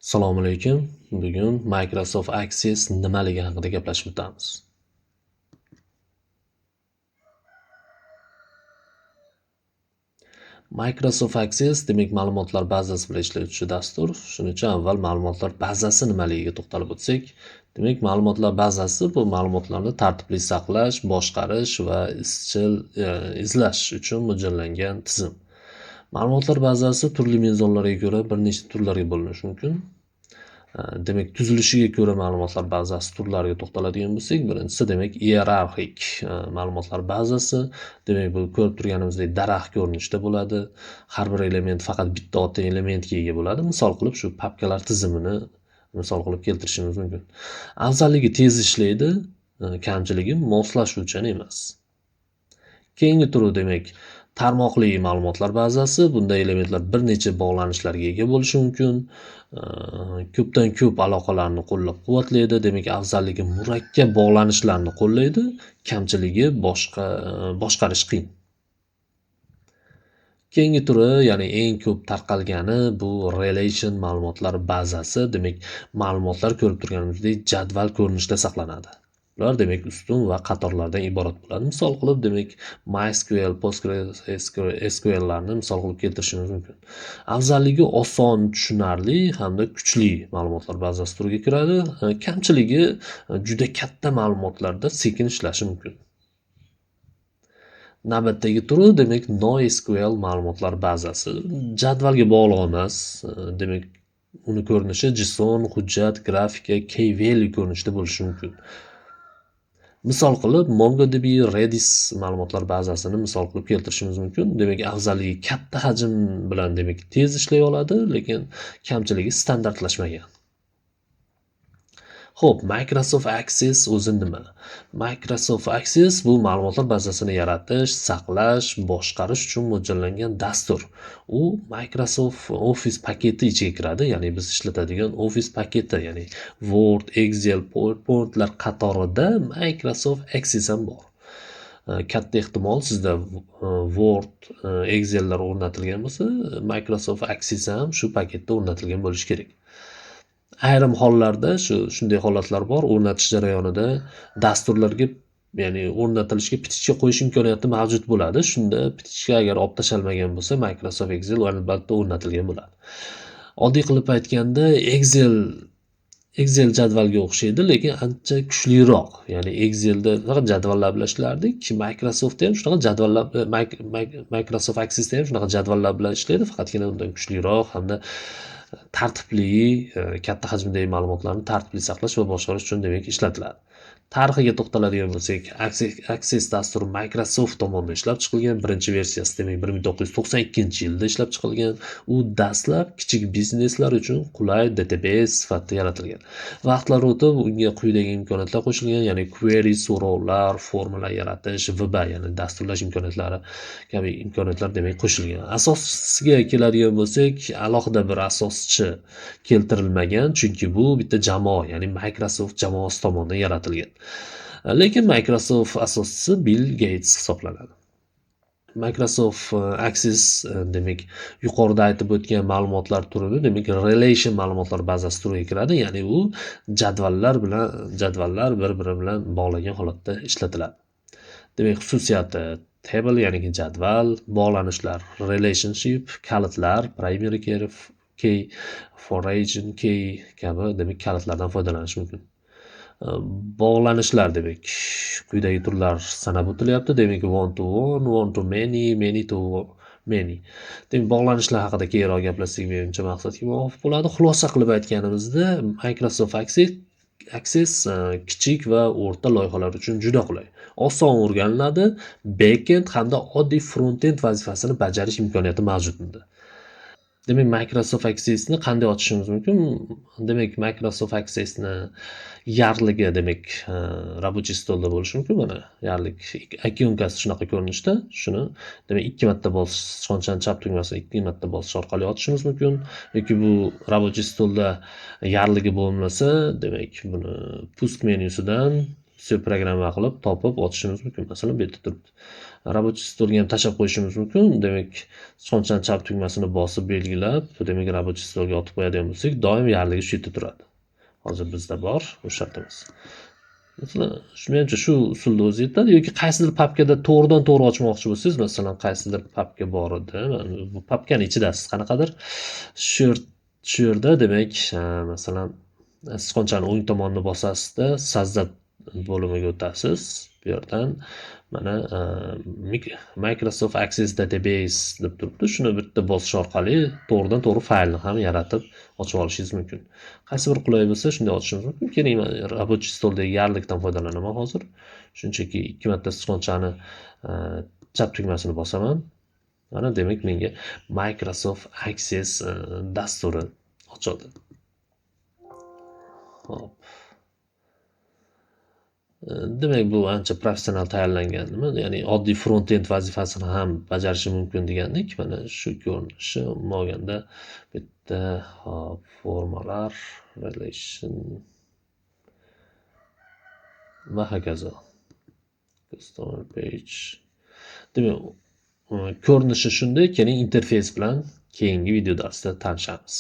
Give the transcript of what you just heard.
Assalomu alaykum. Bugun Microsoft Access nimaligi haqida gaplashib o'tamiz. Microsoft Access demak ma'lumotlar bazasi bilan ishlovchi dastur. Shuning uchun avval ma'lumotlar bazasi nimaligiga to'xtalib o'tsak, demak ma'lumotlar bazasi bu ma'lumotlarni tartibli saqlash, boshqarish va izchil izlash uchun mo'ljallangan tizim. Ma'lumotlar bazasi turli mezonlarga ko'ra bir nechta turlarga bo'linishi mumkin. Demak, tuzilishiga ko'ra ma'lumotlar bazasi turlariga to'xtaladigan bo'lsak, birinchisi demak iyerarxik ma'lumotlar bazasi. Demak, bu ko'rib turganimizdek daraxt ko'rinishida bo'ladi. Har bir element faqat bitta ota elementga ega bo'ladi. Misol qilib shu papkalar tizimini misol qilib keltirishimiz mumkin. Afzalligi tez ishlaydi, kamchiligi moslashuvchan emas. Keyingi turi demak tarmoqli ma'lumotlar bazasi. Bunda elementlar bir necha bog'lanishlarga ega bo'lishi mumkin. Ko'pdan ko'p aloqalarni qo'llab-quvvatlaydi. Demak, afzalligi murakkab bog'lanishlarni qo'llaydi, kamchiligi boshqarish qiyin. Keyingi turi, ya'ni eng ko'p tarqalgani bu relation ma'lumotlar bazasi. Demak, ma'lumotlar ko'rib turganimizdek jadval ko'rinishida saqlanadi. Ular demak ustun va qatorlardan iborat bo'ladi. Misol qilib demak MySQL, PostgreSQL larni misol qilib keltirishimiz mumkin. Afzalligi oson, tushunarli hamda kuchli ma'lumotlar bazasi turiga kiradi. Kamchiligi juda katta ma'lumotlarda sekin ishlashi mumkin. Navbatdagi turi demak NoSQL ma'lumotlar bazasi. Jadvalga bog'liq emas. Demak, uni ko'rinishi JSON, hujjat, grafika, key value ko'rinishida bo'lishi mumkin. Misol qilib MongoDB Redis ma'lumotlar bazasini misol qilib keltirishimiz mumkin. Demak, afzalligi katta hajm bilan demak tez ishlay oladi, lekin kamchiligi standartlashmagan. Xo'p, Microsoft Access o'zi nima? Microsoft Access bu ma'lumotlar bazasini yaratish, saqlash, boshqarish uchun mo'ljallangan dastur. U Microsoft Office paketi ichiga kiradi, ya'ni biz ishlatadigan Office paketi, ya'ni Word, Excel, PowerPointlar qatorida Microsoft Access ham bor. Katta ehtimol sizda Word, Excellar o'rnatilgan bo'lsa, Microsoft Access ham shu paketda o'rnatilgan bo'lishi kerak. Ayrim hollarda shunday holatlar bor, o'rnatish jarayonida dasturlarga ya'ni o'rnatilishga pitichka qo'yish imkoniyati mavjud bo'ladi. Shunda pitichka agar olib tashalmagan bo'lsa, Microsoft Excel albatta o'rnatilgan bo'ladi. Oddiy qilib aytganda Excel jadvalga o'xshaydi, lekin ancha kuchliroq. Ya'ni Excelda faqat jadvallar bilan ishlardik. Microsoftda ham shunaqa jadvallar, Microsoft Accessda ham shunaqa jadvallar bilan ishlaydi, faqatgina undan kuchliroq hamda tartibli, katta hajmdagi ma'lumotlarni tartibli saqlash va boshqarish uchun demak ishlatiladi. Tarixiga to'xtaladigan bo'lsak, Access dasturi Microsoft tomonidan ishlab chiqilgan, birinchi versiyasi demak 1992-yilda ishlab chiqilgan. U dastlab kichik bizneslar uchun qulay database sifatida yaratilgan. Vaqtlar o'tib unga quyidagi imkoniyatlar qo'shilgan, ya'ni query, so'rovlar, formalar yaratish, VBA, ya'ni dasturlash imkoniyatlari kabi imkoniyatlar demak qo'shilgan. Asosiga keladigan bo'lsak, alohida bir asoschi keltirilmagan, chunki bu bitta jamoa, ya'ni Microsoft jamoasi tomonidan yaratilgan. Lekin Microsoft asoschisi Bill Gates hisoblanadi. Microsoft Access demak yuqorida aytib o'tgan ma'lumotlar turini demak relation ma'lumotlar bazasi turiga kiradi, ya'ni u jadvallar bir-biri bilan bog'langan holatda ishlatiladi. Demak, xususiyati table ya'ni jadval, bog'lanishlar relationship, kalitlar primary key, foreign key kabi demak kalitlardan foydalanish mumkin. Bog'lanishlar demak quyidagi turlar sanab o'tilyapti. Demak, one to one, one to many, many to many. Demak, bog'lanishlar haqida keyinroq gaplashsak menimcha maqsadga muvofiq bo'ladi. Xulosa qilib aytganimizda, Microsoft Access kichik va o'rta loyihalar uchun juda qulay. Oson o'rganiladi, backend hamda oddiy frontend vazifasini bajarish imkoniyati mavjud unda. Demak, Microsoft Accessni qanday ochishimiz mumkin? Demak, Microsoft Accessni yarligi demak рабочий stolda bo'lishi mumkin. Mana yarlik ikonkasi shunaqa ko'rinishda. Shuni demak 2 marta bosish, sichqonchaning chap tugmasini 2 marta bosish orqali ochishimiz mumkin. Yoki bu рабочий stolda yarligi bo'lmasa, demak buni pust menyusidan все programma qilib topib ochishimiz mumkin. Masalan, bu yerda turibdi. Рабочий stolga ham tashlab qo'yishimiz mumkin. Demak, sichqonchani chap tugmasini bosib belgilab, demak рабочий stolga otib qo'yadigan bo'lsak, doim yarligi shu yerda turadi. Hozir bizda bor, o'sha shartimiz. Masalan, menimcha shu usulda o'zi yetadi yoki qaysidir papkada to'g'ridan-to'g'ri ochmoqchi bo'lsangiz, masalan, qaysidir papka bor edi. Bu papkani ichidasiz qanaqadir shu yerda demak, masalan, sichqonchani o'ng tomonini bosasizda, sajda bo'limiga o'tasiz. Bu yerdan mana Microsoft Access Database deb turibdi. Shuni bitta bosish orqali to'g'ridan-to'g'ri faylni ham yaratib ochib olishingiz mumkin. Qaysi bir qulay bo'lsa, shunday ochishingiz mumkin. Keling, men рабочий stoldagi yarlikdan foydalanaman hozir. Shunchaki 2 marta sichqonchani chap tugmasini bosaman. Mana demak menga Microsoft Access dasturi ochildi. Hop. Demak, bu ancha professional tayyorlangan nima, ya'ni oddiy front-end vazifasini ham bajarishi mumkin degandik. Mana shu ko'rinishi olganda bitta hop formalar, relation va hokazo. Customer page. Demak, ko'rinishi shunday. Keling, interfeys bilan keyingi video darsda tanishamiz.